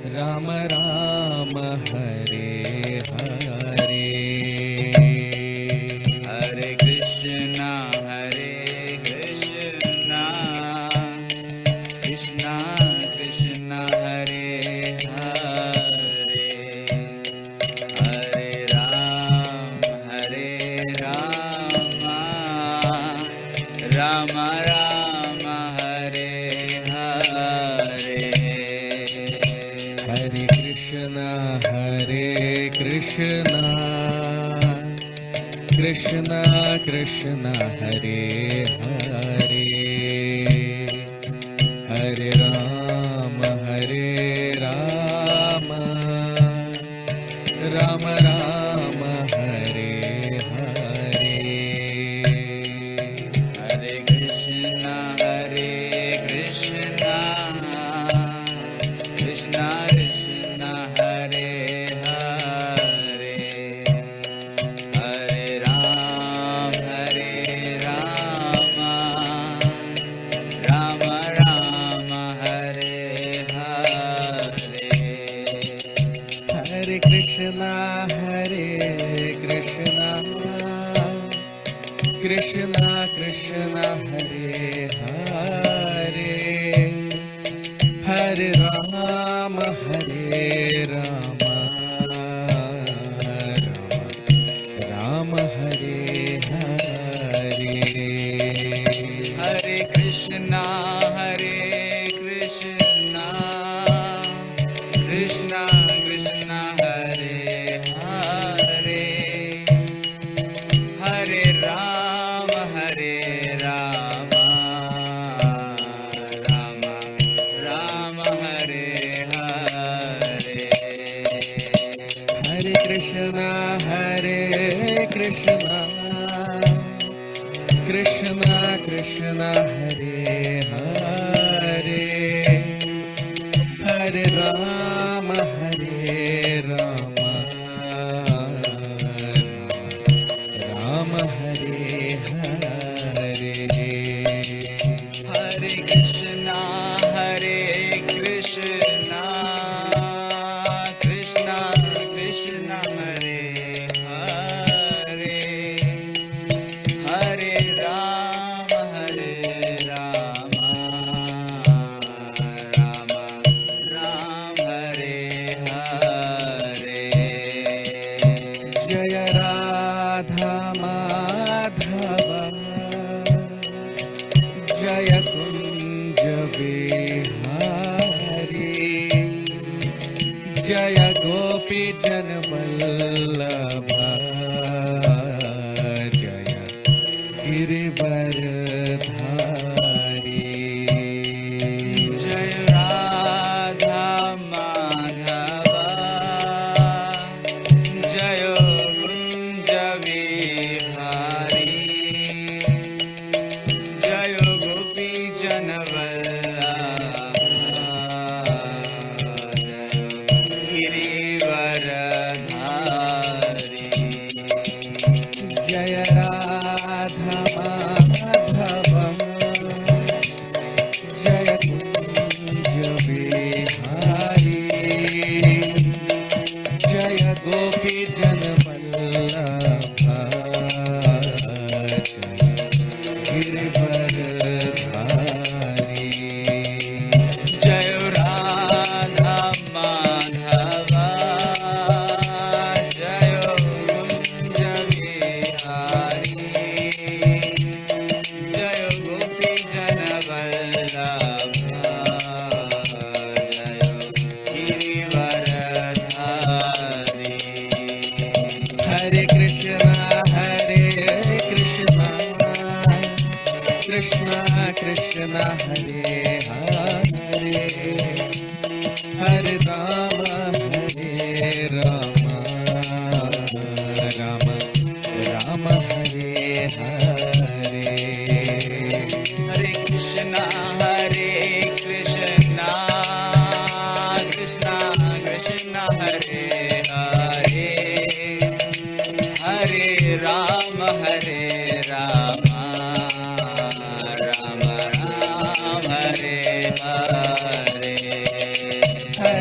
राम राम हरे हरे, हरे कृष्णा कृष्णा कृष्णा हरे हरे, हरे राम राम राम हरे हरे, हरे कृष्णा कृष्णा कृष्णा हरे हरे, हरे राम राम राम हरे हरे, हरे कृष्णा कृष्णा कृष्णा हरे हरे, हरे राम राम राम हरे हरे, हरे कृष्णा कृष्णा कृष्णा हरे हरे, हरे राम राम हरे हरे, हरे कृष्णा कृष्णा कृष्णा हरे हरे, हरे राम राम हरे हरे, हरे कृष्णा कृष्णा कृष्णा हरे हरे, हरे राम राम हरे हरे, हरे कृष्णा कृष्णा कृष्णा हरे हरे, हरे राम राम हरे हरे, जय राधा माधव जय कुंज बिहारी, जय गोपी जन वल्लभ जय गिरिवरधारी, जय राधा माधव जय कुंज विहारी, जय गोपी जन वल्लभ जय Girivardhari,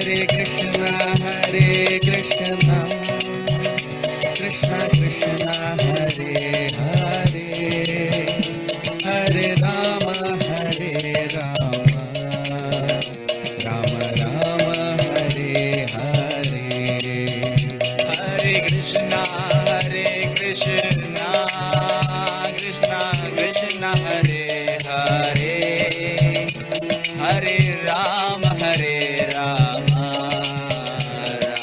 Hare Krishna, Krishna Krishna, Hare Hare, Hare Rama, Rama Rama, Hare Hare. Hare Krishna, Krishna Krishna, Hare Hare, Hare Rama,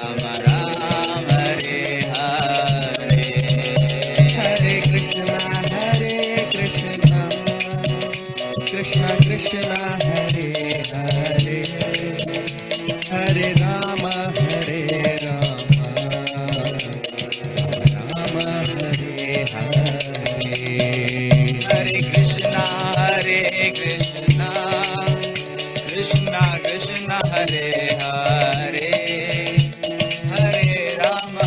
Rama Rama, Hare Hare. Hare Krishna, Krishna Krishna, Hare Hare, Hare Rama, Rama Hare Hare. Hare Krishna, Krishna Krishna, Hare Hare, Hare Rama,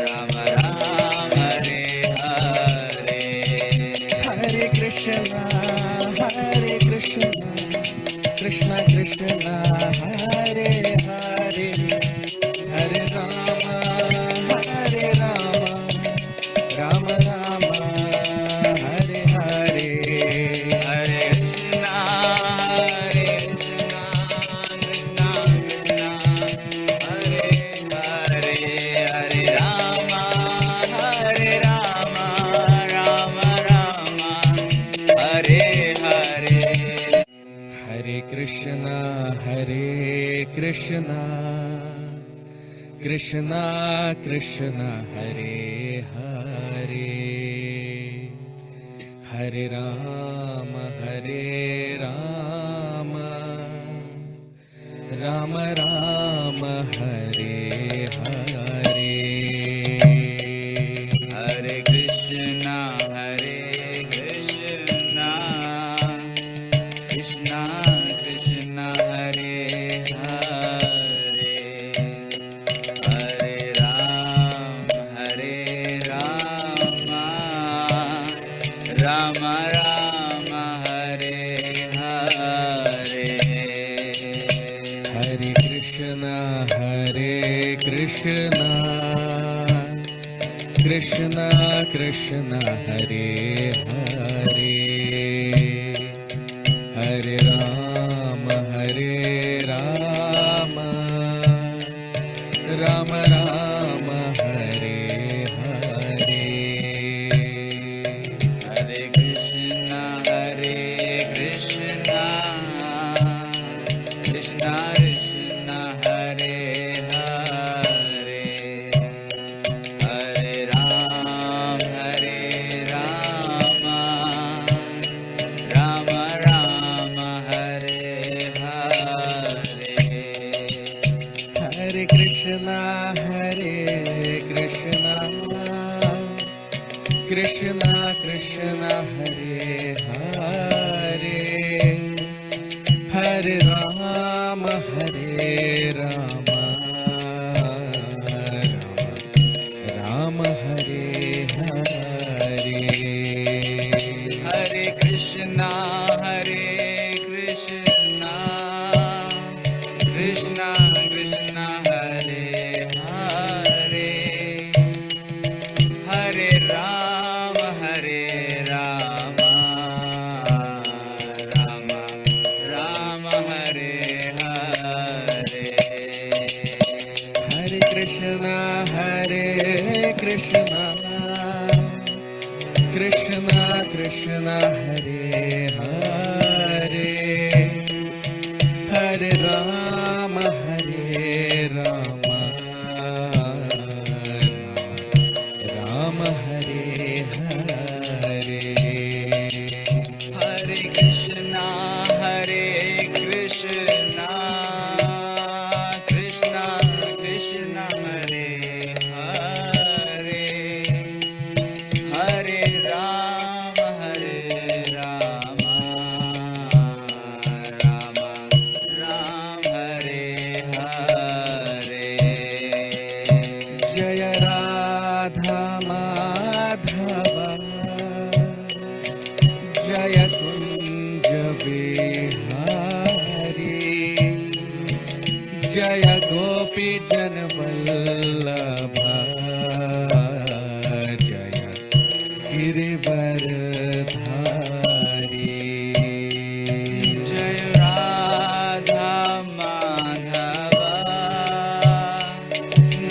Rama Rama, Hare Hare. Hare Krishna, Krishna Krishna, Hare Hare, Hare Rama, Rama Rama, Hare Hare. Hare Krishna, Krishna Krishna, Hare Hare, Hare Rama, Rama Rama, Hare Hare. Hare Krishna, Krishna Krishna, Hare Hare, Hare Rama, Rama Rama, Hare Hare. Hare Krishna, Krishna Krishna, Hare Hare, Hare Rama, Rama Rama, Hare Hare. Hare Krishna, Krishna Krishna, Hare Hare, Hare Rama, Rama Rama, Hare Hare. Hare Krishna, Krishna Krishna, Hare Hare, Hare Rama, Rama Rama, Hare Hare. Hare Krishna, Krishna Krishna, Hare Hare, Hare Rama, Rama Rama, Hare Hare. Hare Krishna, Krishna Krishna, Hare Hare, Hare Rama, Rama Rama, Hare Hare. जय गोपी जन वल्लभा जय गिरिवरधारी जय राधा माधवा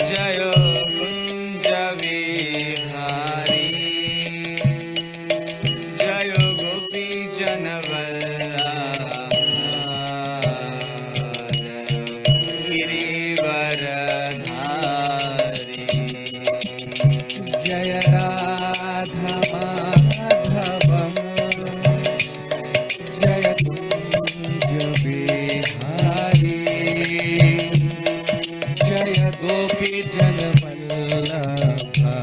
जय कुंज विहारी जय गोपी जन जय राधा माधवम जय कुंज बिहारी जय गोपी जन वल्लभा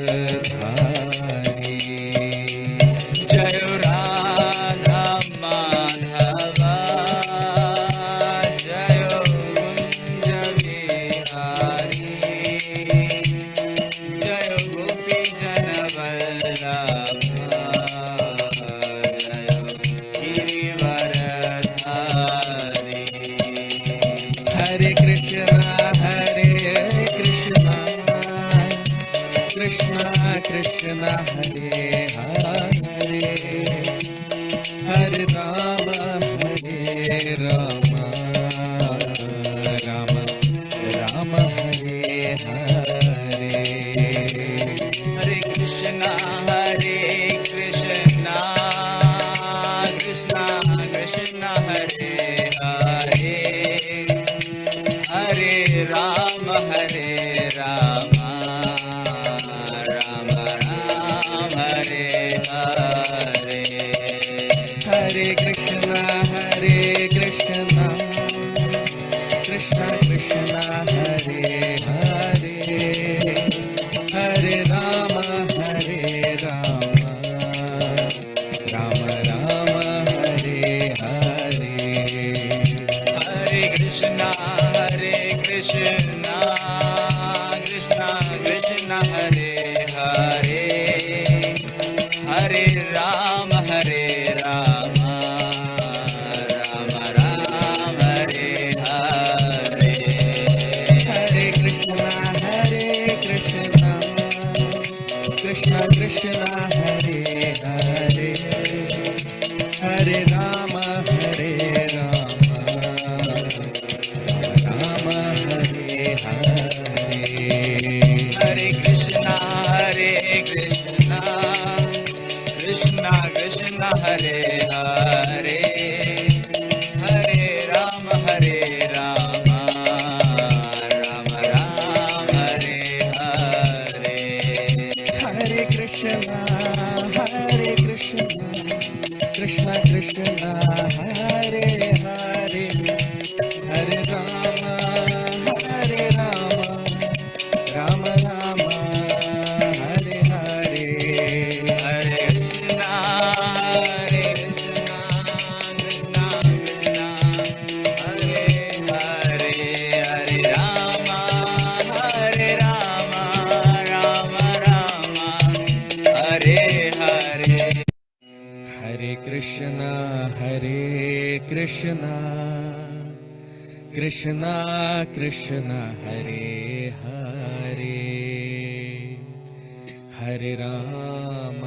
गिरिवरधारी जय राधा माधवा जय कुंज विहारी जय गोपी जन गिरिवरधारी हरे Krishna Krishna Krishna Hare Hare Hare Ram Ram Ram Ram Hare Hare Hare Krishna Krishna Krishna Hare Hare Hare Ram Ram Ram Hare Hare Hare Krishna Krishna Krishna Hare Hare Hare Ram Ram Ram Hare Hare Hare Krishna Krishna Krishna Hare Hare Hare Ram Ram Ram Hare Hare Hare Krishna Krishna Hare Hare Hare Ram Ram Hare Hare Hare Krishna Krishna Krishna Hare Hare Hare Ram Ram Ram Hare Hare Hare Krishna Krishna Krishna Hare Hare Hare Ram Ram Ram Hare Hare Hare Krishna Krishna Krishna Hare Hare Hare Ram Ram Ram Hare Hare Hare Krishna Krishna Krishna Hare Hare Hare Ram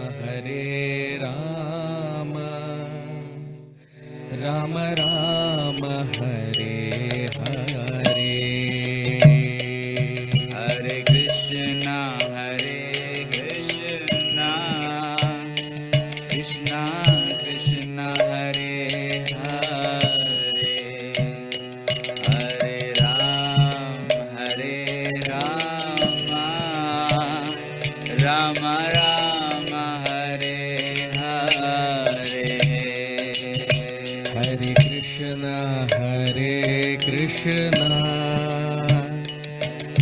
Ram Ram Hare Hare Hare Krishna Krishna Krishna Hare Hare Hare Ram Ram Ram Hare Hare Hare Krishna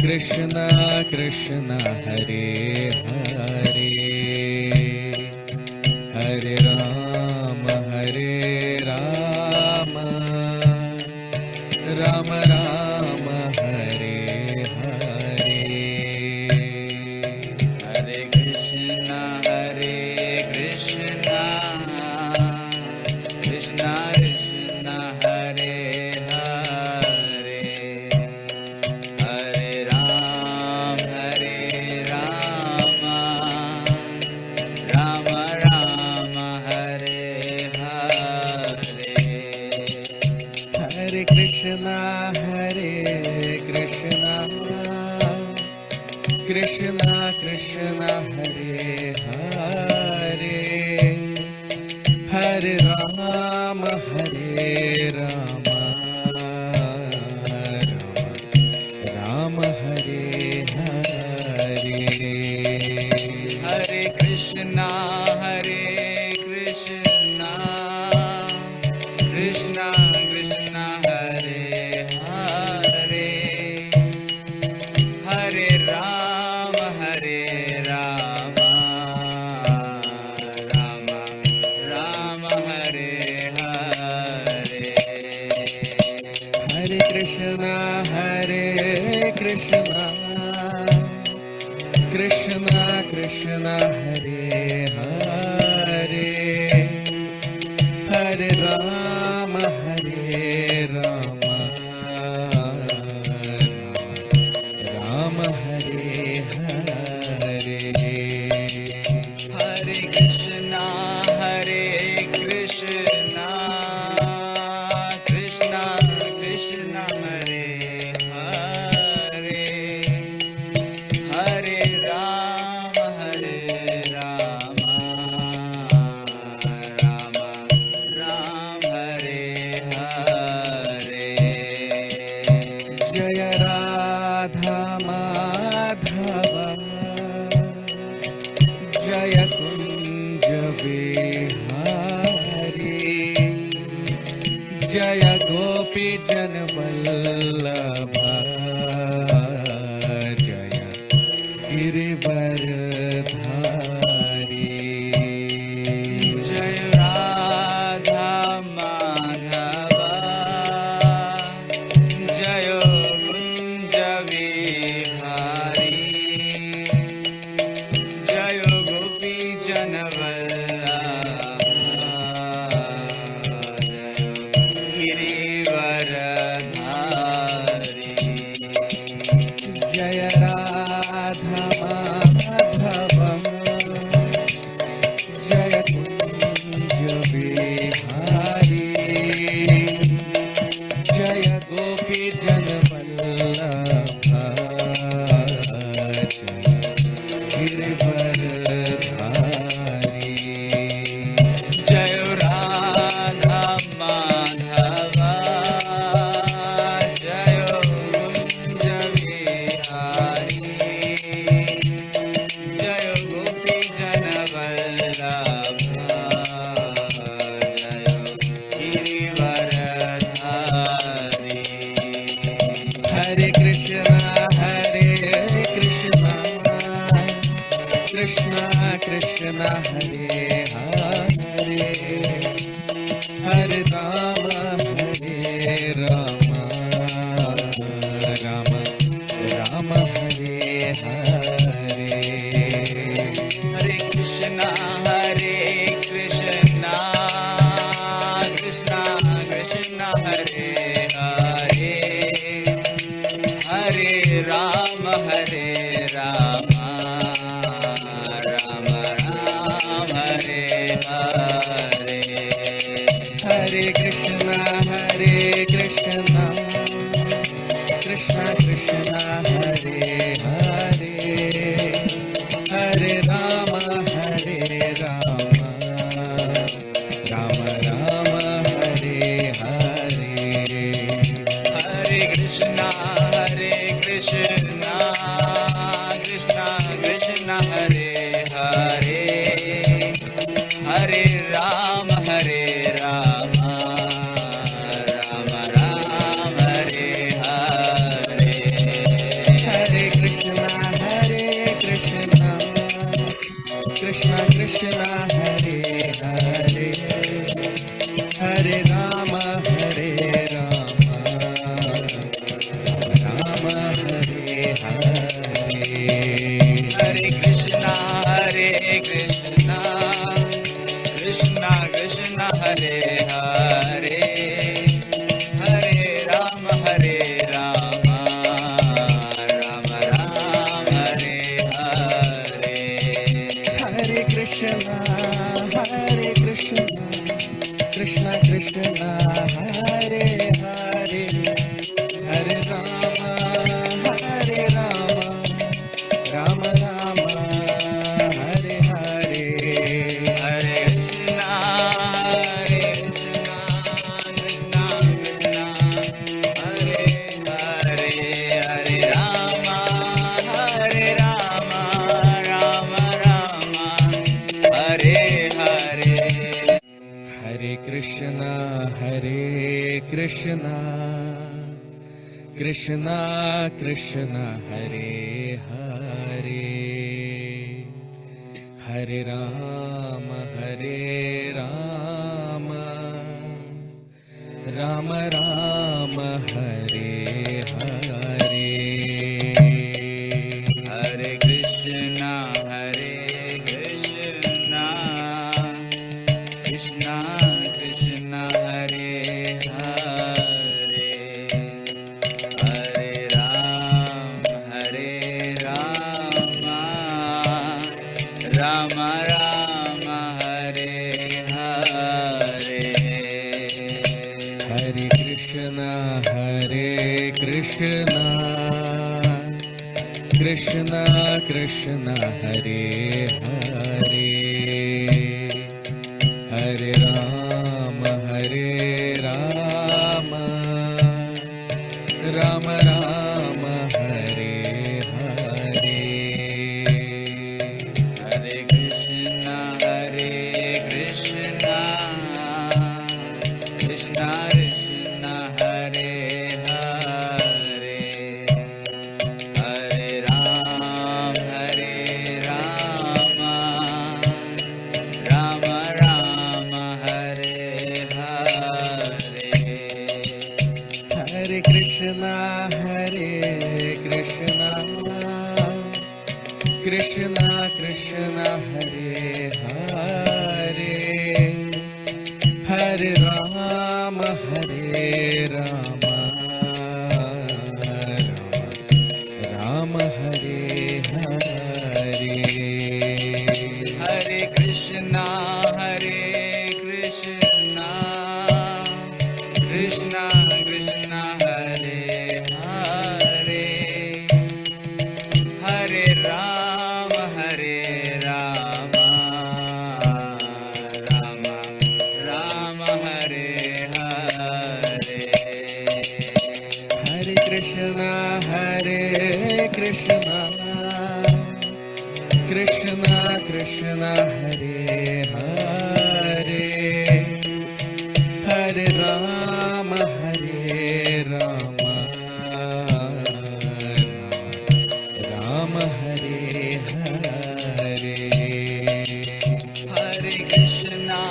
Krishna Krishna Hare Hare Hare Ram Ram Ram Hare Hare Hare Krishna Krishna Krishna Hare Rama, Hare Rama, Rama Hare Hare. Hare Krishna, Krishna Krishna, Hare Hare, Hare Rama, Rama Rama, Hare Hare. Hare Krishna, Krishna Krishna, Hare Hare, Hare Rama, Rama Rama, Hare Hare. Hare Krishna, Krishna Krishna, Hare Hare, Hare Rama, Rama Rama, Hare Hare. Jaya Radha Madhava, Jaya Kunja Vihari, Jaya Gopi Janvallabha, Jaya Girivaradhari. Jai Radha Madhava, Jayo Kunja Vihari, Jayo Gopi Janavallabha, Girivaradhari. Krishna Krishna Krishna Hare Hare Hare Rama Rama Rama Hare Hare Hare Krishna Krishna Krishna Hare Hare Hare Rama Rama Rama Hare Hare Hare Krishna Krishna Krishna Hare Hare Hare Rama Rama Rama Hare Hare Hare Krishna Krishna Krishna Hare Hare Hare Rama Rama Rama Hare Hare Hare Krishna Krishna Krishna Hare Hare Hare Rama Rama Hare Hare Hare Krishna Krishna Krishna Hare Hare Hare Rama Rama Rama Hare Hare Hare Krishna Krishna Krishna Hare Hare Hare Rama Rama Hare Hare Hare Krishna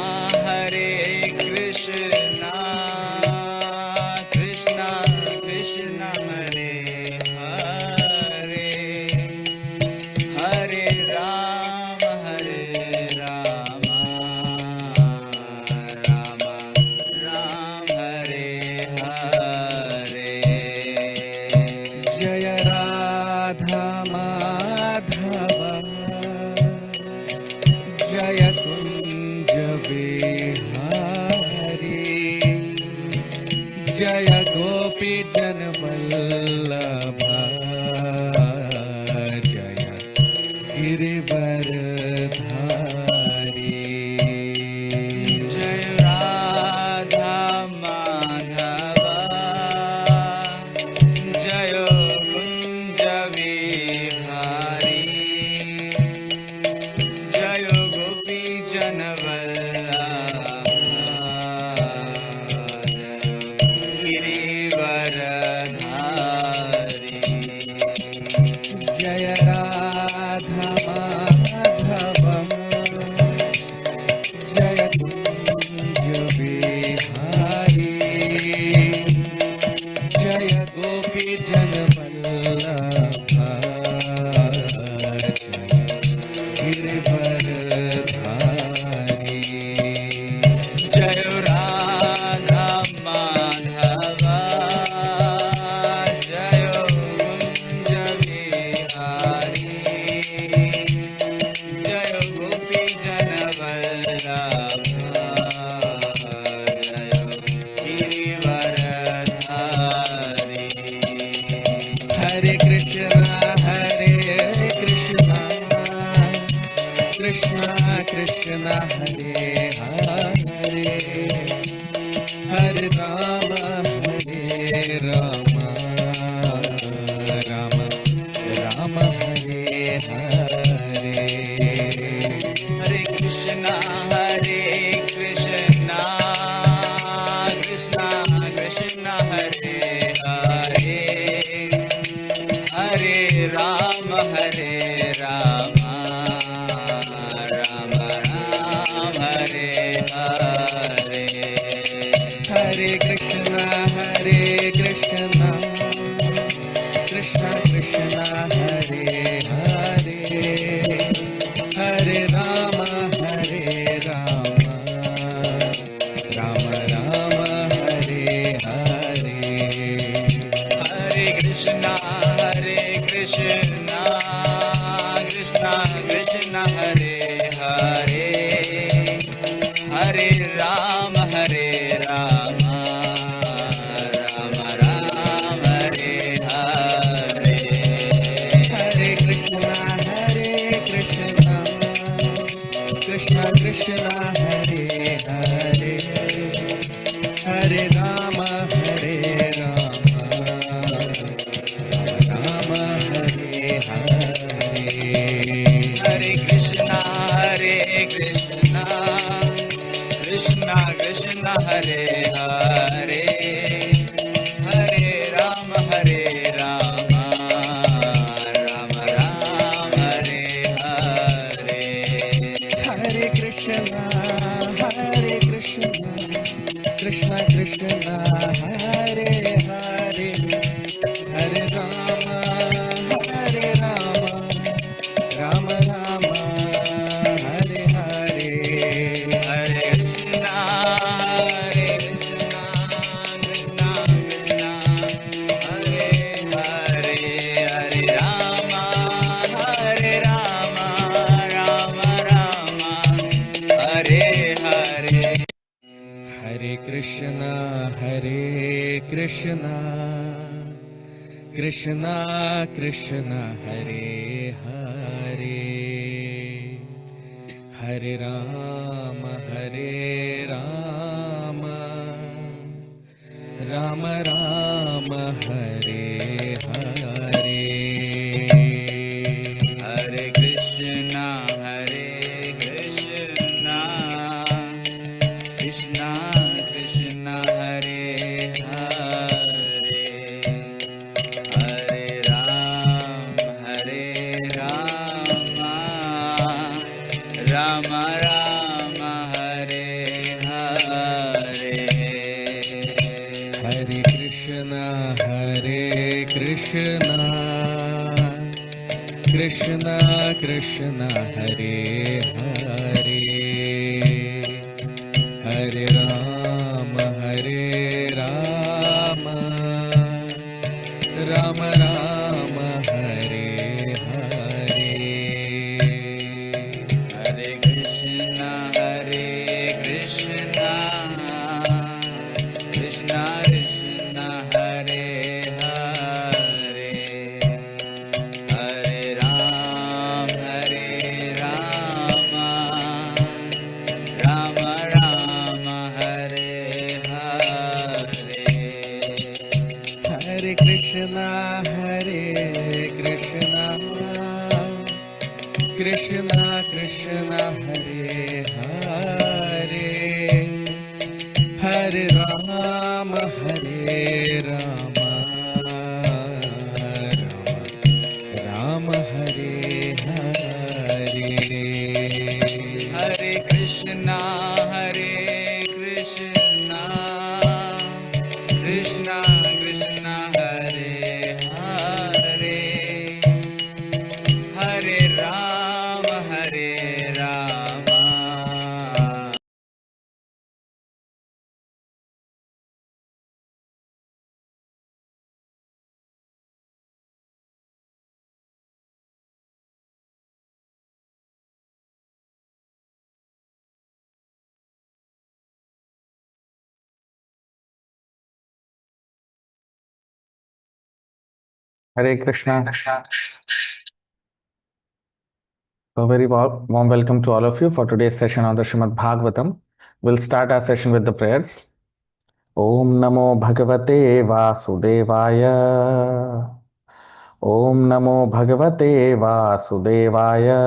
Krishna Krishna Hare Hare Hare Rama Rama Hare Hare Jaya Radha Madhava Jaya Kunja Vihari Jaya Gopi Janvallabha Jaya Girivaradhari Jai Radha Madhava Jayo Kunja Vihari Jayo Gopi Janavallabha Girivaradhari Ram Hare Rama, Rama Rama Hare Hare. Hare Krishna, Krishna Krishna, Hare Hare, Hare Rama, Rama Hare Hare. Hare Krishna, Krishna Krishna, Hare Hare, Hare Rama, Rama Rama, Hare Hare. Hare Krishna, Krishna Krishna, Hare Hare, Hare Rama, Rama Rama, Hare Hare. Hare Krishna, Krishna Krishna, Hare Hare, Hare Rama, Rama Rama, Hare Hare. Hare Krishna, Krishna Krishna, Hare Hare, Hare Rama, Rama Rama, Hare Hare. Hare Krishna, Krishna Krishna, Hare Hare, Hare Rama, Rama Rama, Hare Hare. Hare Krishna, Krishna Krishna, Hare Hare, Hare Rama, Rama Rama, Hare Hare. Hare Krishna, Krishna Krishna, Hare Hare, Hare Rama, Rama Rama, Hare Hare. Hare Krishna, Krishna Krishna, Hare Hare, Hare Rama, Rama Rama, Hare Hare. Hare Krishna, Krishna Krishna, Hare Hare, Hare Rama, Rama. Hare Krishna. A very warm welcome to all of you for today's session on the Srimad Bhagavatam. We'll start our session with the prayers. Om Namo Bhagavate Vasudevaya. Om Namo Bhagavate Vasudevaya.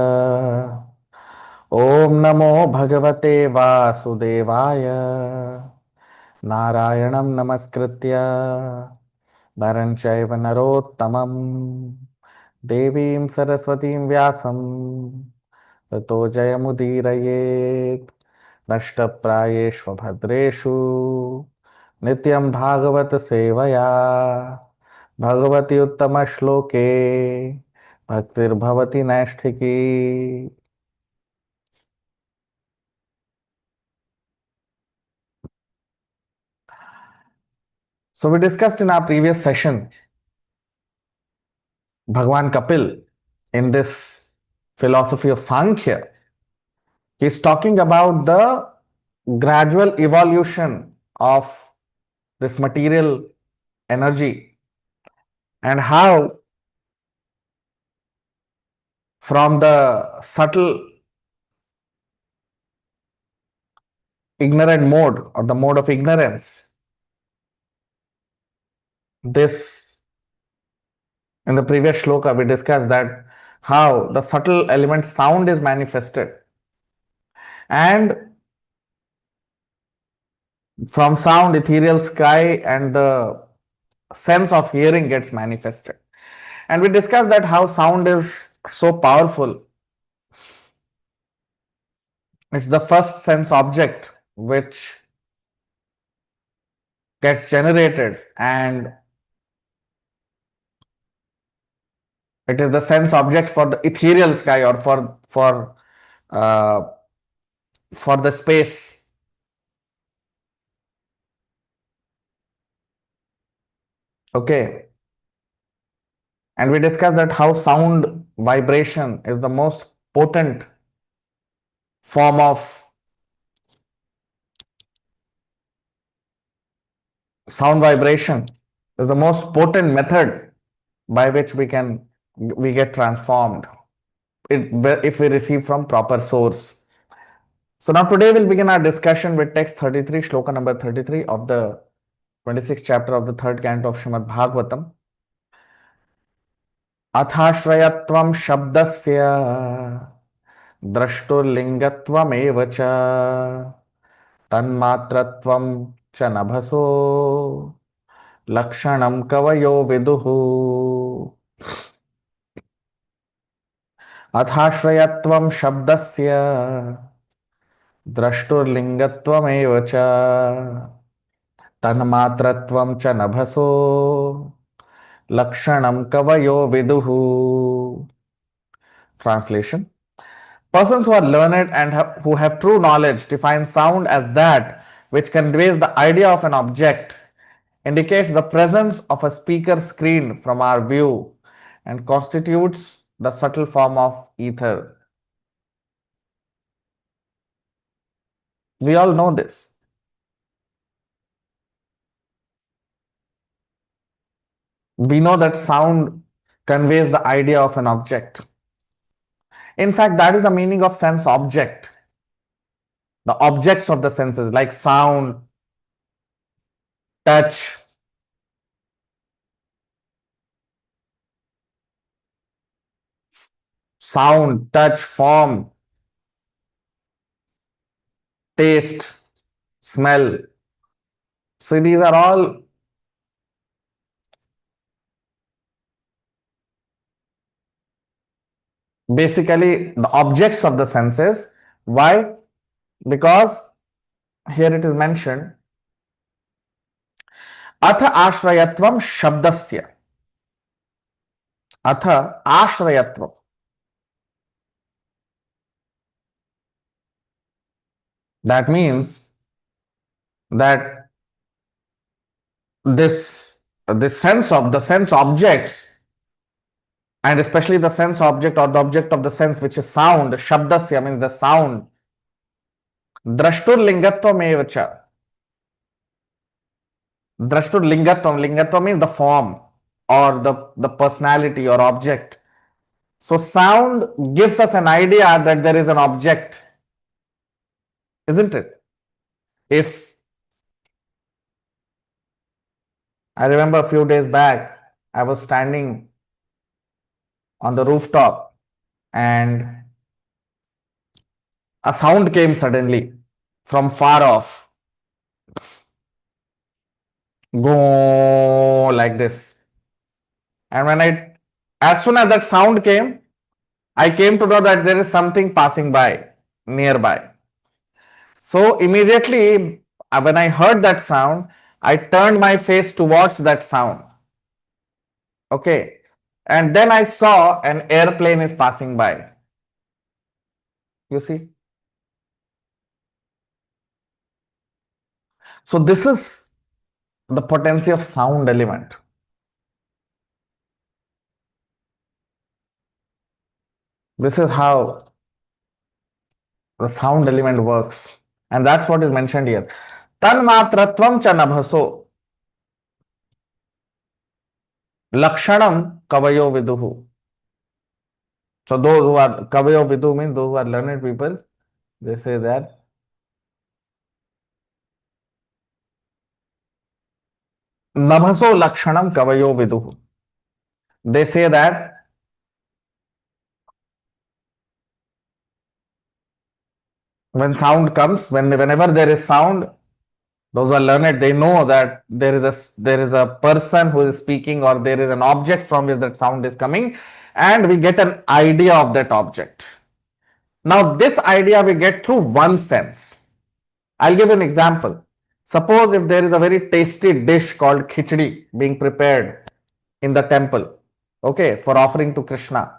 Om Namo Bhagavate Vasudevaya. Narayanam Namaskritya Naran Chaiva Narottamam Devim Saraswatim Vyasam Tato Jayamudiraye Nashtaprayeshvabhadreshu Nityam Bhagavat Sevaya Bhagavati Uttama Shloke Bhaktir Bhavati Naisthiki. So we discussed in our previous session Bhagwan Kapil in this philosophy of Sankhya. He's talking about the gradual evolution of this material energy, and how from the subtle ignorant mode or the mode of ignorance, this in the previous shloka we discussed that how the subtle element sound is manifested, and from sound ethereal sky and the sense of hearing gets manifested. And we discussed that how sound is so powerful. It's the first sense object which gets generated, and it is the sense object for the ethereal sky or uh, for the space. Okay. And we discussed that how sound vibration is the most potent form of sound vibration is the most potent method by which we get transformed if we receive from proper source. So now today we'll begin our discussion with text 33, shloka number 33 of the 26th chapter of the third canto of Srimad Bhagavatam. अथाश्रयत्वं शब्दस्य द्रष्टुर्लिङ्गत्वमेव च तन्मात्रत्वं च नभसो लक्षणं कवयो विदुः. अथाश्रयत्वं शब्दस्य द्रष्टुर्लिङ्गत्वमेव च तन्मात्रत्वं च नभसो लक्षणं कवयो विदुः. Translation: persons who are learned and who have true knowledge define sound as that which conveys the idea of an object, indicates the presence of a speaker screen from our view, and constitutes the subtle form of ether. We all know this. We know that sound conveys the idea of an object. In fact, that is the meaning of sense object. The objects of the senses like sound, touch, form, taste, smell. So these are all basically the objects of the senses. Why? Because here it is mentioned, atha ashrayatvam shabdasya. Atha ashrayatvam. That means that the sense objects, and especially the sense object or the object of the sense which is sound, shabdasya means the sound, drashtur lingatvam evacha. Drashtur lingatvam, lingatvam means the form or the personality or object. So sound gives us an idea that there is an object, isn't it? If I remember a few days back, I was standing on the rooftop and a sound came suddenly from far off. Go like this. And as soon as that sound came, I came to know that there is something passing by nearby. So immediately when I heard that sound, I turned my face towards that sound. Okay. And then I saw an airplane is passing by. You see? So this is the potency of sound element. This is how the sound element works. And that's what is mentioned here. Tanmatratvam cha nabhaso lakshanam kavayo viduhu. So those who are kavayo vidu means those who are learned people, they say that nabhaso lakshanam kavayo viduhu. They say that when sound comes, whenever there is sound, those who are learned, they know that there is a person who is speaking, or there is an object from which that sound is coming, and we get an idea of that object. Now this idea we get through one sense. I'll give an example. Suppose if there is a very tasty dish called khichdi being prepared in the temple, okay, for offering to Krishna.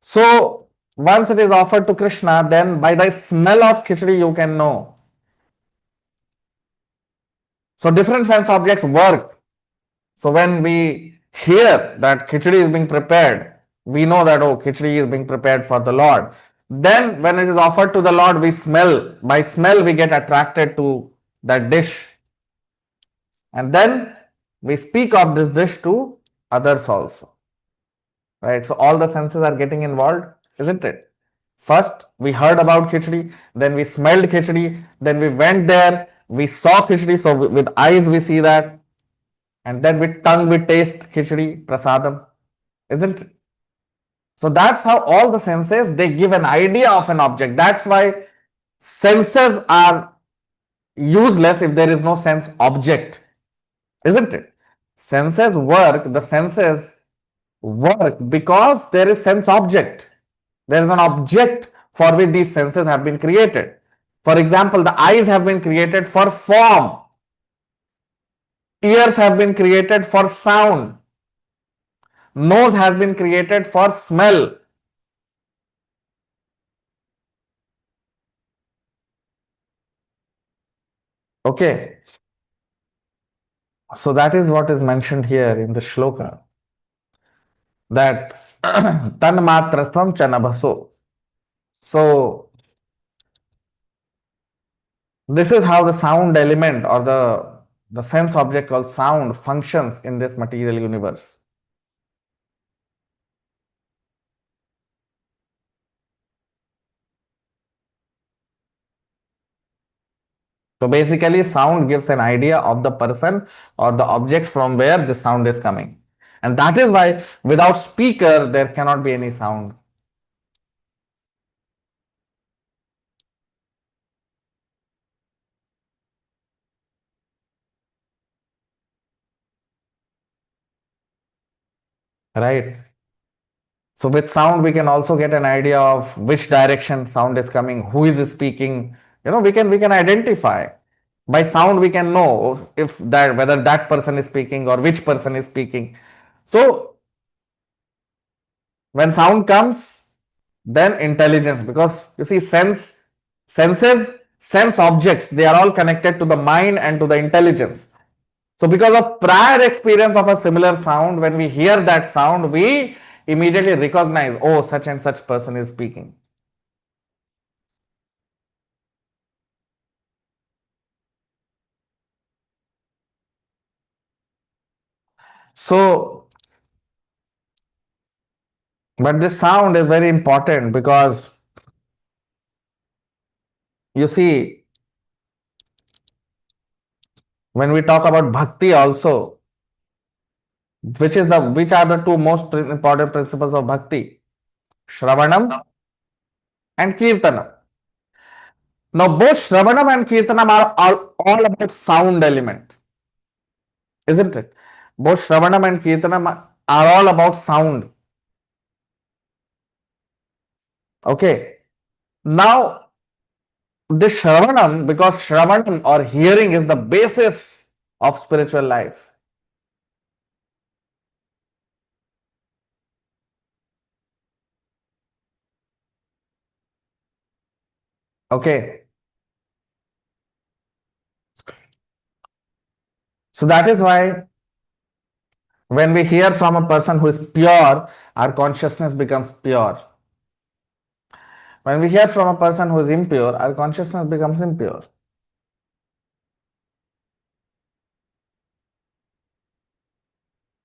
So once it is offered to Krishna, then by the smell of khichdi you can know. So different sense objects work. So when we hear that khichdi is being prepared, we know that, oh, khichdi is being prepared for the Lord. Then when it is offered to the Lord, we smell. By smell, we get attracted to that dish. And then we speak of this dish to others also. Right? So all the senses are getting involved, isn't it? First, we heard about khichdi, then we smelled khichdi, then we went there, we saw khichdi, so with eyes we see that, and then with tongue we taste khichdi, prasadam, isn't it? So that's how all the senses, they give an idea of an object. That's why senses are useless if there is no sense object, isn't it? Senses work, the senses work because there is sense object. There is an object for which these senses have been created. For example, the eyes have been created for form. Ears have been created for sound. Nose has been created for smell. Okay. So that is what is mentioned here in the shloka. That tanmatratvam chanabhaso. So this is how the sound element, or the sense object called sound, functions in this material universe. So basically, sound gives an idea of the person or the object from where the sound is coming. And that is why without speaker, there cannot be any sound. Right? So with sound, we can also get an idea of which direction sound is coming, who is speaking. We can identify. By sound, we can know if that whether that person is speaking or which person is speaking. So when sound comes, then intelligence, because you see, sense objects, they are all connected to the mind and to the intelligence. So because of prior experience of a similar sound, when we hear that sound, we immediately recognize, oh, such and such person is speaking. So, but this sound is very important, because you see, when we talk about bhakti also, which are the two most important principles of bhakti? Shravanam and Kirtanam. Now both Shravanam and Kirtanam are all about sound element, isn't it? Both Shravanam and Kirtanam are all about sound. Okay. Now this Shravanam, because Shravanam or hearing is the basis of spiritual life. Okay. So that is why when we hear from a person who is pure, our consciousness becomes pure. When we hear from a person who is impure, our consciousness becomes impure.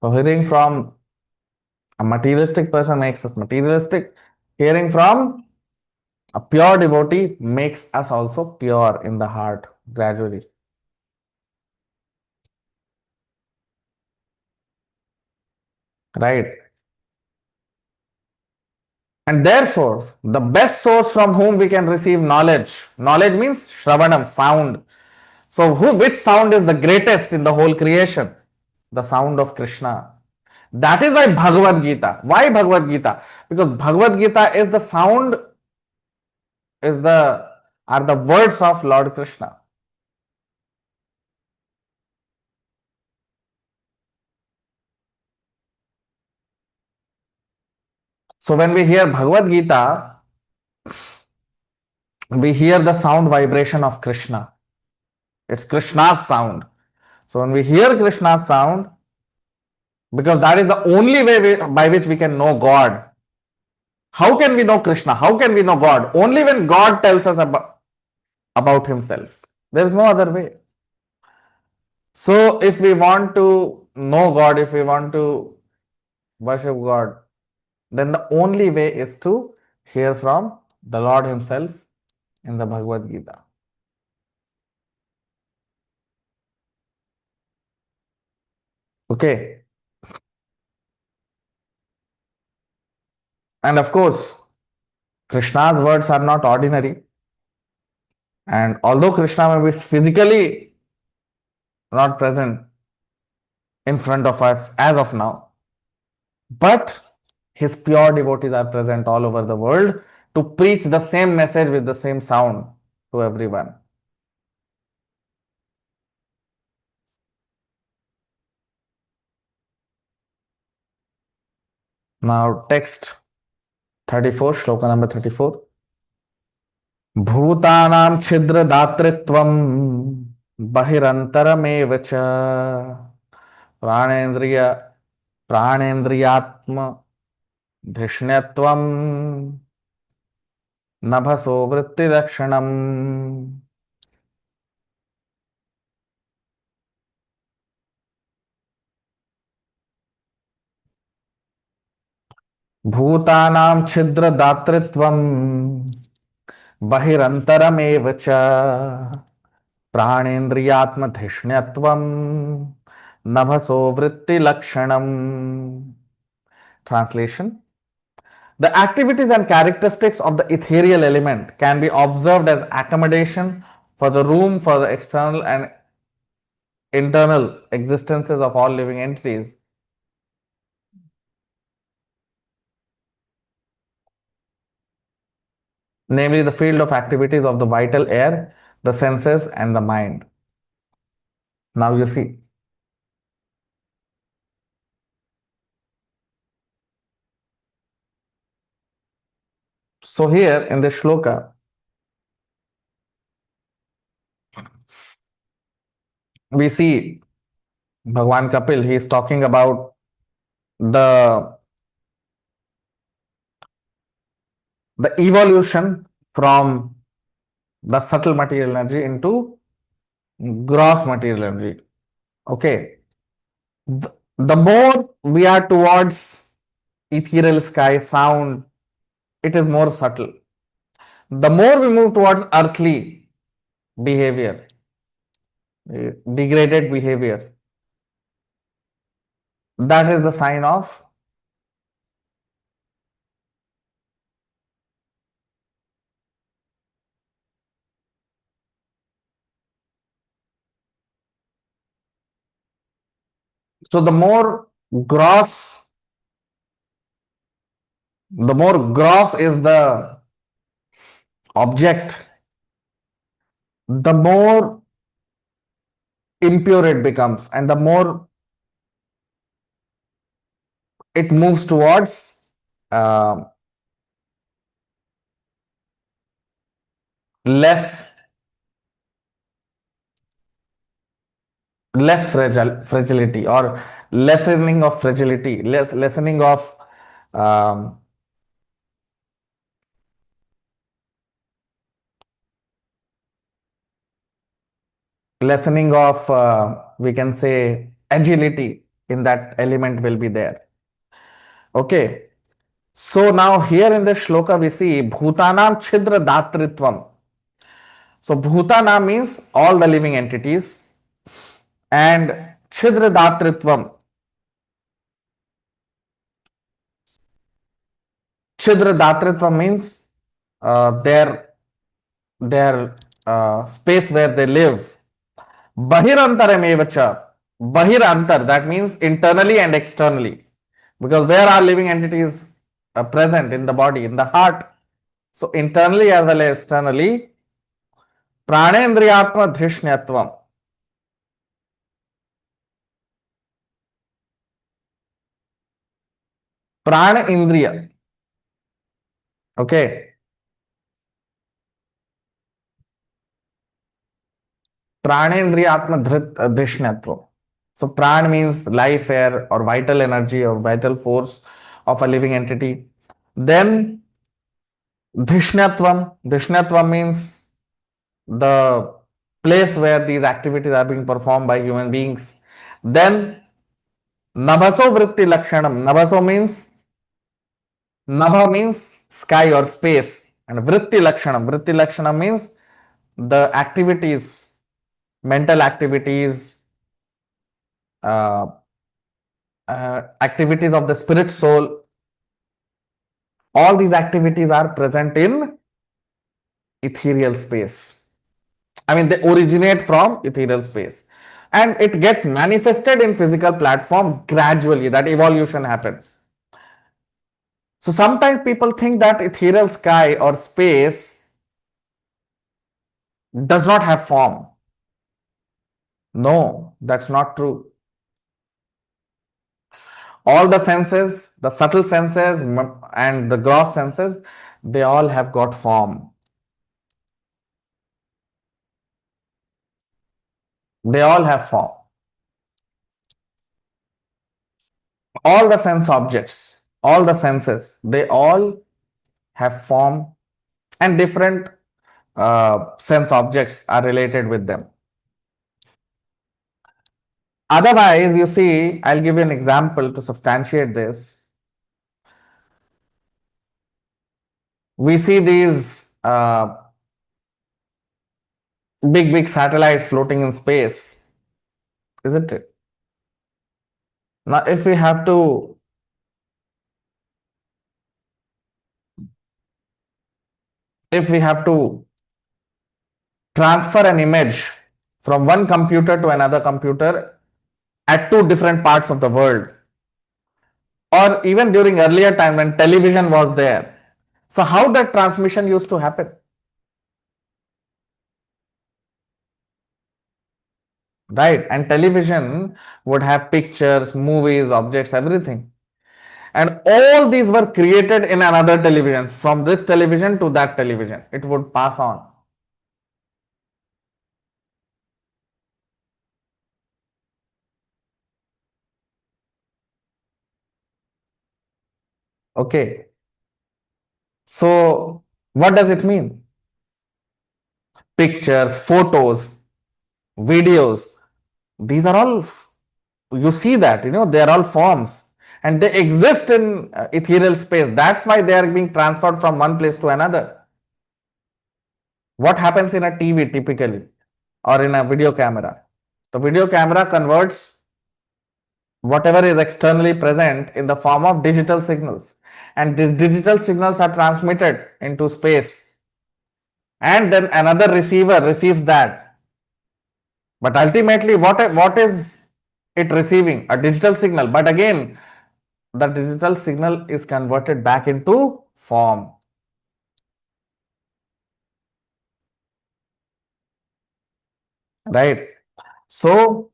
So hearing from a materialistic person makes us materialistic. Hearing from a pure devotee makes us also pure in the heart gradually. Right? And therefore, the best source from whom we can receive knowledge, knowledge means Shravanam, sound. So, which sound is the greatest in the whole creation? The sound of Krishna. That is why Bhagavad Gita. Why Bhagavad Gita? Because Bhagavad Gita is the sound, is the are the words of Lord Krishna. So when we hear Bhagavad Gita, we hear the sound vibration of Krishna. It's Krishna's sound. So when we hear Krishna's sound, because that is the only way by which we can know God. How can we know Krishna? How can we know God? Only when God tells us about himself. There is no other way. So if we want to know God, if we want to worship God, then the only way is to hear from the Lord himself in the Bhagavad Gita. Okay. And of course, Krishna's words are not ordinary. And although Krishna may be physically not present in front of us as of now, but his pure devotees are present all over the world to preach the same message with the same sound to everyone. Now, text 34, shloka number 34. Bhutanam chidra datritvam bahirantaramev cha pranendriyatma dhishnatvam nabhaso vritti lakshanam. Bhutanam chidra datritvam bahirantaramev cha pranendriyatma dhishnatvam nabhaso vritti lakshanam. Translation: the activities and characteristics of the ethereal element can be observed as accommodation for the room for the external and internal existences of all living entities. Namely, the field of activities of the vital air, the senses, and the mind. Now you see. So here in the shloka, we see Bhagwan Kapil, he is talking about the evolution from the subtle material energy into gross material energy. Okay. The more we are towards ethereal sky, sound, it is more subtle. The more we move towards earthly behavior, degraded behavior, that is the sign of so gross the more gross is the object, the more impure it becomes, and the more it moves towards less fragility, or lessening of fragility, lessening of um, lessening of, we can say, agility in that element will be there. Okay. So now here in the shloka we see Bhutanam Chhidra Datritvam. So Bhutana means all the living entities, and Chhidra Datritvam. Chhidra Datritvam means their space where they live. Bahirantaram evacha. Bahirantar, that means internally and externally. Because where are living entities present in the body, in the heart? So internally as well as externally. Pranendriyatma dhrishnyatvam. Prana Indriya. Okay. Pranendriyatma drishnatva. So pran means life, air, or vital energy or vital force of a living entity. Then drishnatvam. Drishnatvam means the place where these activities are being performed by human beings. Then nabhaso vritti lakshanam. Nabha means sky or space, and vritti lakshanam. Vritti lakshanam means the activities, mental activities, uh, activities of the spirit soul. All these activities are present in ethereal space. I mean, they originate from ethereal space and it gets manifested in physical platform gradually. That evolution happens. So sometimes people think that ethereal sky or space does not have form. No, that's not true. All the senses, the subtle senses and the gross senses, they all have got form. They all have form. All the sense objects, all the senses, they all have form, and different sense objects are related with them. Otherwise, you see, I'll give you an example to substantiate this. We see these big satellites floating in space, isn't it? Now, if we have to transfer an image from one computer to another computer at two different parts of the world, or even during earlier time when television was there, so how that transmission used to happen? Right? And television would have pictures, movies, objects, everything. And all these were created in another television. From this television to that television, it would pass on. Okay. So what does it mean? Pictures, photos, videos, these are all, you see that, they are all forms and they exist in ethereal space. That's why they are being transferred from one place to another. What happens in a TV typically, or in a video camera? The video camera converts whatever is externally present in the form of digital signals, and these digital signals are transmitted into space, and then another receiver receives that. But ultimately, what is it receiving? A digital signal. But again, the digital signal is converted back into form. Right? So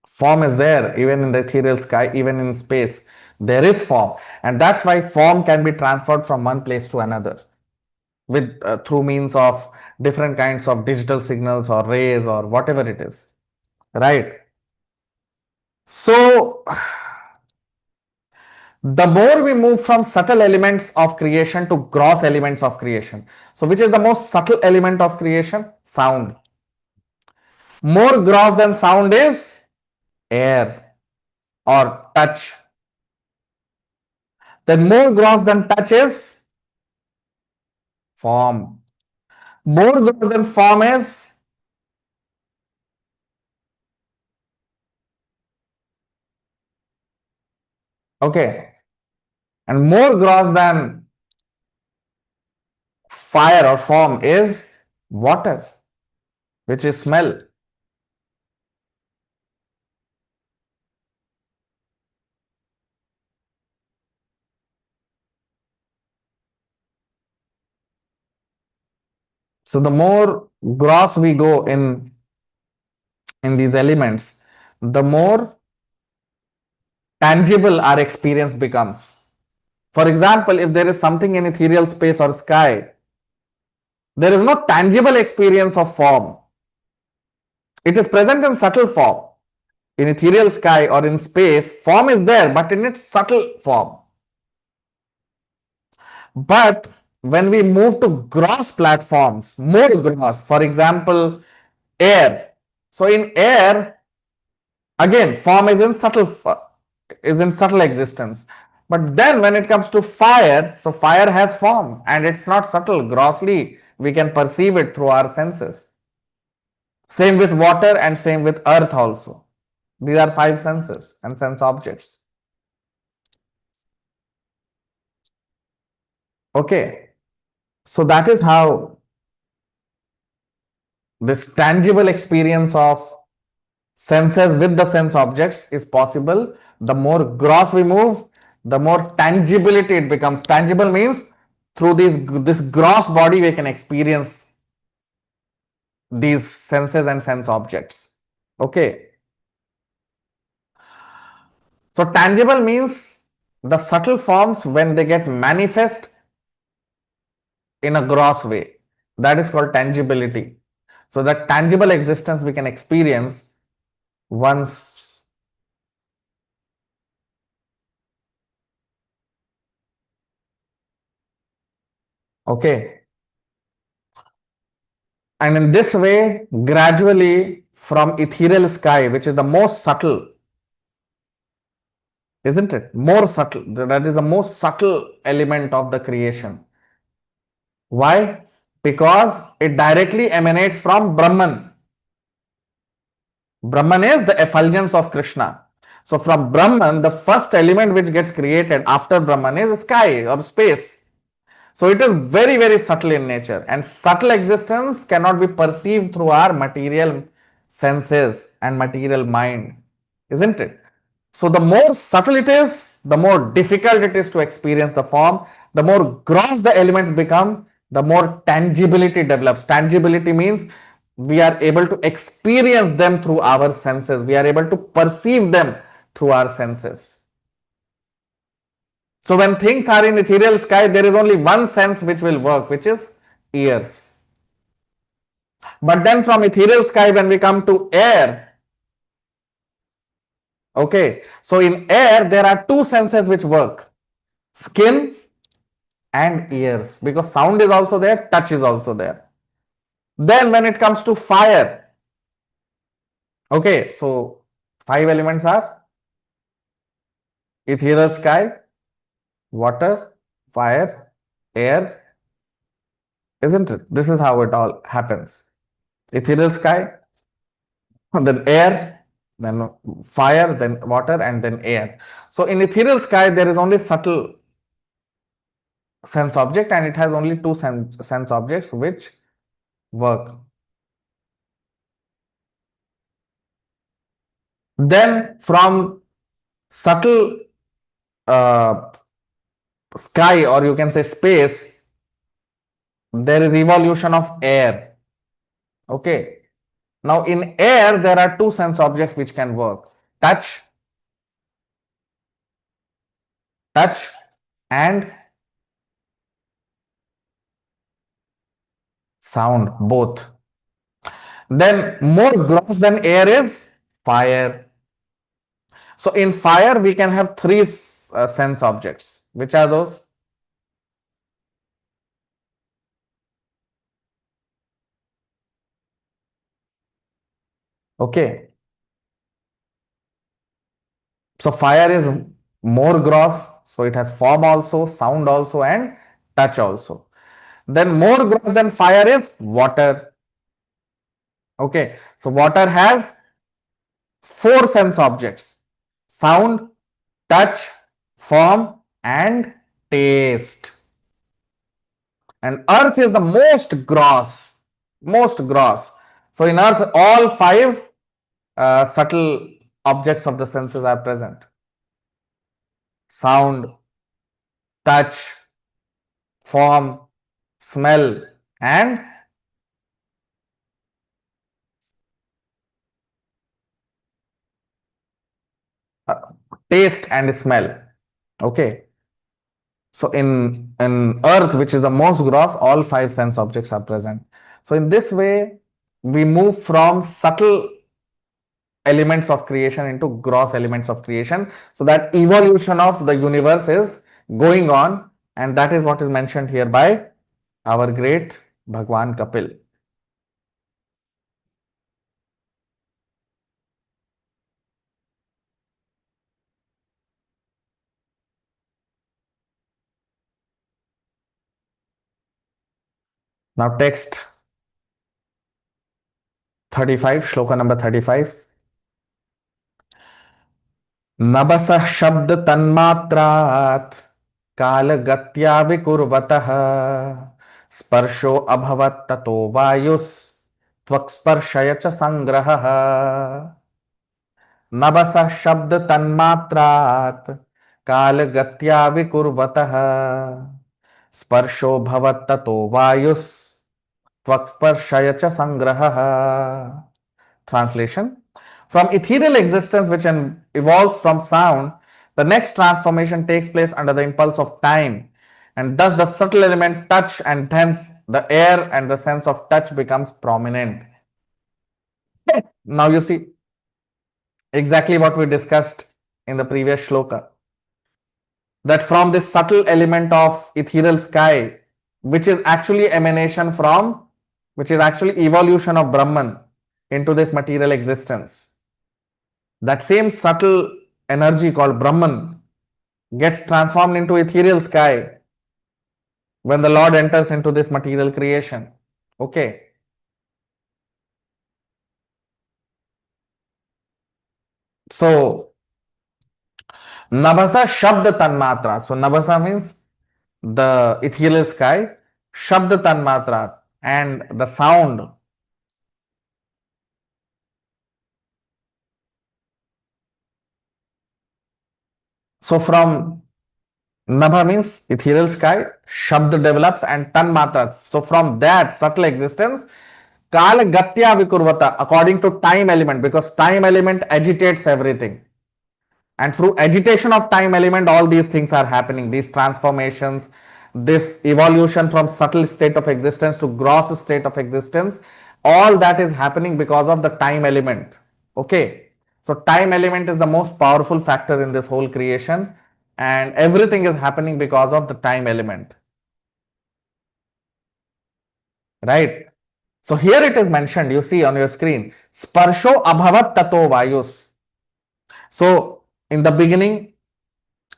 form is there even in the ethereal sky, even in space. There is form, and that's why form can be transferred from one place to another with through means of different kinds of digital signals or rays or whatever it is. Right? So The more we move from subtle elements of creation to gross elements of creation. So which is the most subtle element of creation? Sound. More gross than sound is air or touch. Then more gross than touch is form. More gross than form is okay. And more gross than fire or form is water, which is smell. So the more gross we go in these elements, the more tangible our experience becomes. For example, if there is something in ethereal space or sky, there is no tangible experience of form. It is present in subtle form. In ethereal sky or in space, form is there, but in its subtle form. But when we move to gross platforms, more gross, for example, air. So in air, again, form is in subtle existence. But then when it comes to fire, so fire has form and it's not subtle. Grossly, we can perceive it through our senses. Same with water and same with earth also. These are five senses and sense objects. Okay. So that is how this tangible experience of senses with the sense objects is possible. The more gross we move, the more tangibility it becomes. Tangible means through this gross body we can experience these senses and sense objects. Okay. So tangible means the subtle forms when they get manifest in a gross way. That is called tangibility. So that tangible existence we can experience once. Okay. And in this way, gradually from ethereal sky, which is the most subtle, isn't it? More subtle. That is the most subtle element of the creation. Why? Because it directly emanates from Brahman. Brahman is the effulgence of Krishna. So from Brahman, the first element which gets created after Brahman is sky or space. So it is very, very subtle in nature, and subtle existence cannot be perceived through our material senses and material mind, isn't it? So the more subtle it is, the more difficult it is to experience the form. The more gross the elements become, the more tangibility develops. Tangibility means we are able to experience them through our senses. We are able to perceive them through our senses. So when things are in ethereal sky, there is only one sense which will work, which is ears. But then from ethereal sky, when we come to air, okay, so in air, there are two senses which work, skin and ears, because sound is also there, touch is also there. Then when it comes to fire, okay, so five elements are ethereal sky, water, fire, air, isn't it? This is how it all happens. Ethereal sky, then air, then fire, then water, and then air. So in ethereal sky, there is only subtle sense object, and it has only two sense objects which work. Then from subtle sky, or you can say space, there is evolution of air. Okay. Now in air, there are two sense objects which can work. Touch and sound, both. Then more gross than air is fire. So in fire, we can have three sense objects. Which are those? Okay. So fire is more gross, so it has form also, sound also, and touch also. Then more gross than fire is water. Okay, so water has four sense objects: sound, touch, form, and taste. And earth is the most gross, most gross. So in earth, all five subtle objects of the senses are present: sound, touch, form, smell, and uh, taste and smell. Okay. So in earth, which is the most gross, all five sense objects are present. So in this way, we move from subtle elements of creation into gross elements of creation. So that evolution of the universe is going on, and that is what is mentioned here by our great Bhagwan Kapil. Now text 35, shloka number 35. नभसः शब्द तन्मात्रात् कालगत्या विकुर्वतः स्पर्शो अभवत् ततो वायुस् त्वक्स्पर्शय च संग्रहः. नभसः शब्द तन्मात्रात् कालगत्या विकुर्वतः स्पर्शो भवत् ततो वायुस् त्वक्स्पर्शय च संग्रहः. Translation: from ethereal existence, which evolves from sound, the next transformation takes place under the impulse of time, and thus the subtle element touch, and hence the air and the sense of touch becomes prominent. Now you see exactly what we discussed in the previous shloka, that from this subtle element of ethereal sky, which is actually emanation from, which is actually evolution of Brahman into this material existence, that same subtle energy called Brahman gets transformed into ethereal sky when the Lord enters into this material creation. Okay. So, Nabhasa Shabda Tanmatra. So, Nabhasa means the ethereal sky, Shabda Tanmatra, and the sound. So, from Nabha means ethereal sky, Shabda develops, and Tanmatra. So, from that subtle existence, Kala Gatya Vikurvata, according to time element, because time element agitates everything. And through agitation of time element, all these things are happening, these transformations, this evolution from subtle state of existence to gross state of existence, all that is happening because of the time element. Okay. So time element is the most powerful factor in this whole creation, and everything is happening because of the time element. Right. So here it is mentioned, you see on your screen, Sparsho Abhavat Tato Vayus. So in the beginning,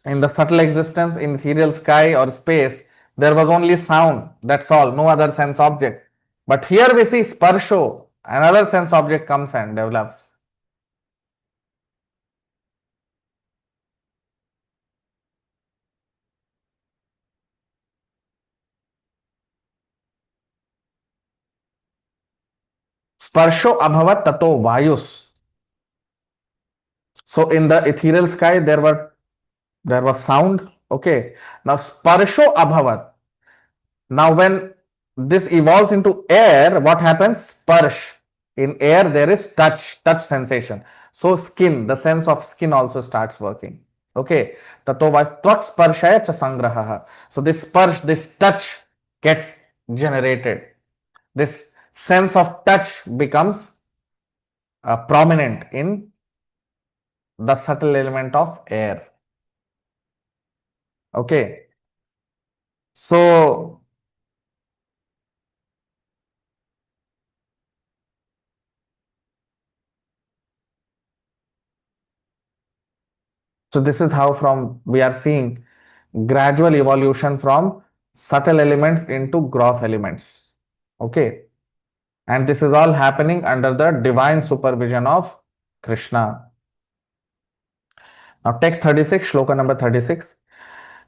in the subtle existence, in ethereal sky or space, there was only sound. That's all, no other sense object. But here we see Sparsho, another sense object comes and develops. Sparsho Abhavat Tato Vayus. So in the ethereal sky, there was sound. Okay. Now Sparsho Abhavat. Now when this evolves into air, what happens? Sparsh. In air, there is touch sensation. So skin, the sense of skin also starts working. Okay. Tato tvak sparshaya cha sangraha. So this sparsh, this touch gets generated. This sense of touch becomes prominent in the subtle element of air. Okay. So this is how from we are seeing gradual evolution from subtle elements into gross elements. Okay. And this is all happening under the divine supervision of Krishna. Now text 36, shloka number 36.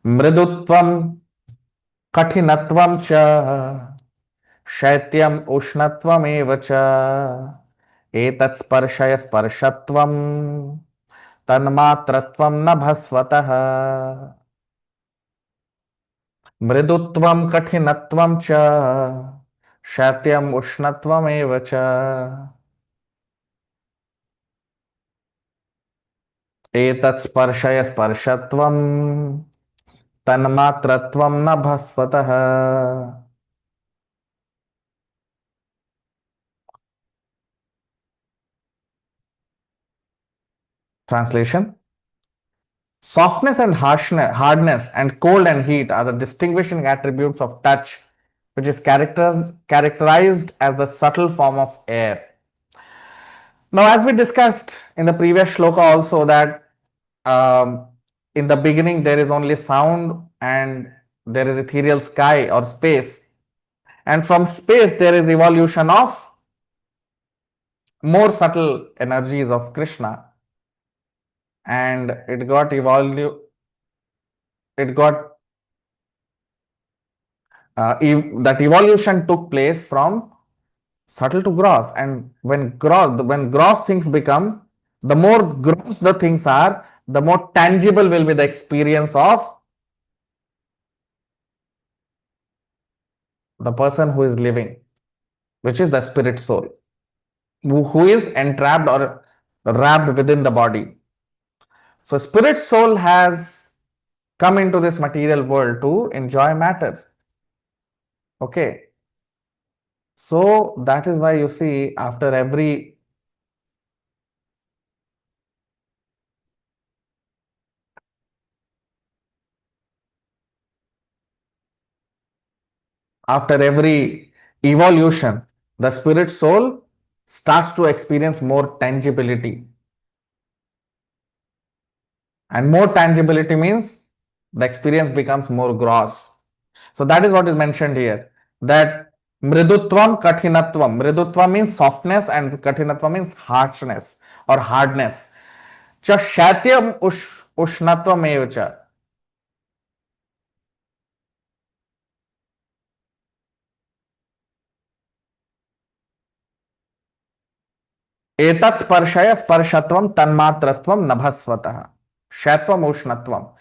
Mridutvam katinatvam cha शैत्यम उष्णत्वमेव च एतत् स्पर्शय स्पर्शत्वं तन्मात्रत्वं नभस्वतः मृदुत्वं कठिनत्वं च शैत्यम उष्णत्वमेव च एतत् स्पर्शय स्पर्शत्वं तन्मात्रत्वं नभस्वतः. Translation: softness and harshness, hardness and cold and heat are the distinguishing attributes of touch, which is characterized as the subtle form of air. Now, as we discussed in the previous shloka also that in the beginning there is only sound and there is ethereal sky or space, and from space there is evolution of more subtle energies of Krishna, and it got that evolution took place from subtle to gross. And when gross things become, the more gross the things are, the more tangible will be the experience of the person who is living, which is the spirit soul, who is entrapped or wrapped within the body. So spirit soul has come into this material world to enjoy matter. Okay. So that is why you see after every evolution, the spirit soul starts to experience more tangibility. And more tangibility means the experience becomes more gross. So that is what is mentioned here, that mridutvam kathinatvam. Mridutvam means softness and kathinatvam means harshness or hardness. Cha shatyam ushnatvam evacha. Etat sparshaya sparshatvam tanmatratvam nabhasvatah. Shatvam ushnatvam.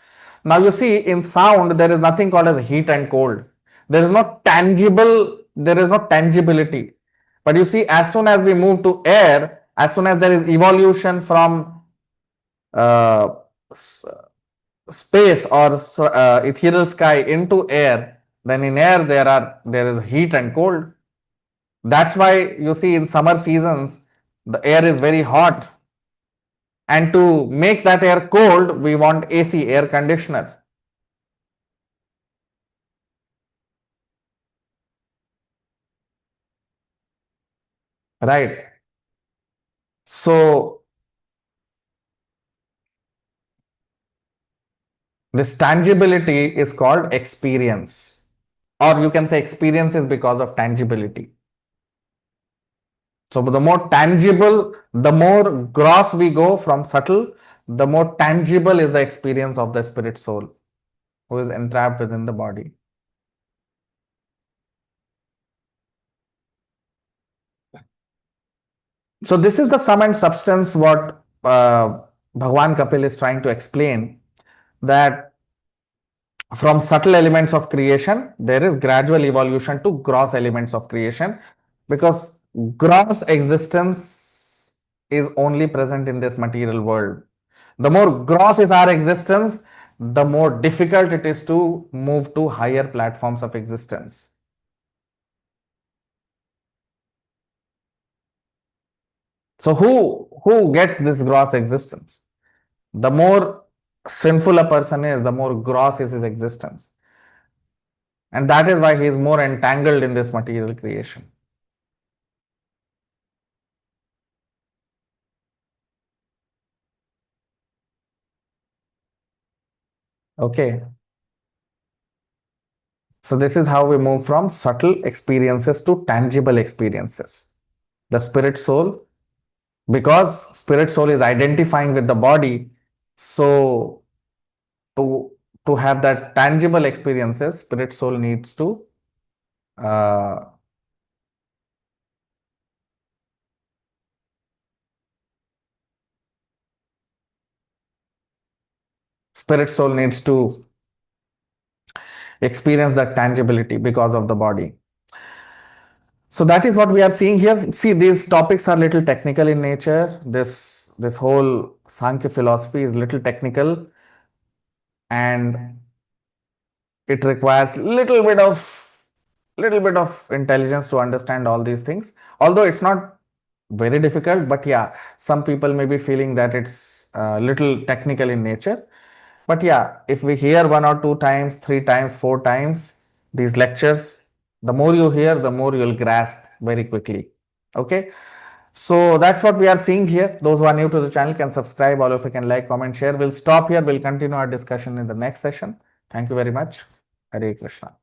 Now you see in sound there is nothing called as heat and cold. There is no tangibility. But you see, as soon as we move to air, as soon as there is evolution from uh, space or ethereal sky into air, then in air there is heat and cold. That's why you see in summer seasons the air is very hot, and to make that air cold we want AC, air conditioner. Right. So this tangibility is called experience, or you can say experience is because of tangibility. So the more tangible, the more gross we go from subtle, the more tangible is the experience of the spirit soul who is entrapped within the body. So this is the sum and substance what Bhagwan Kapil is trying to explain, that from subtle elements of creation, there is gradual evolution to gross elements of creation, because gross existence is only present in this material world. The more gross is our existence, the more difficult it is to move to higher platforms of existence. So who gets this gross existence? The more sinful a person is, the more gross is his existence. And that is why he is more entangled in this material creation. Okay. So this is how we move from subtle experiences to tangible experiences. The spirit soul, because spirit soul is identifying with the body, so to have that tangible experiences, spirit soul needs to uh, spirit soul needs to experience that tangibility because of the body. So that is what we are seeing here. See, these topics are little technical in nature. This whole Sankhya philosophy is little technical, and it requires little bit of intelligence to understand all these things. Although it's not very difficult, but yeah, some people may be feeling that it's a little technical in nature. But yeah, if we hear 1 or 2 times, 3 times, 4 times these lectures, the more you hear, the more you'll grasp very quickly. Okay. So that's what we are seeing here. Those who are new to the channel can subscribe. All of you can like, comment, share. We'll stop here. We'll continue our discussion in the next session. Thank you very much. Hare Krishna.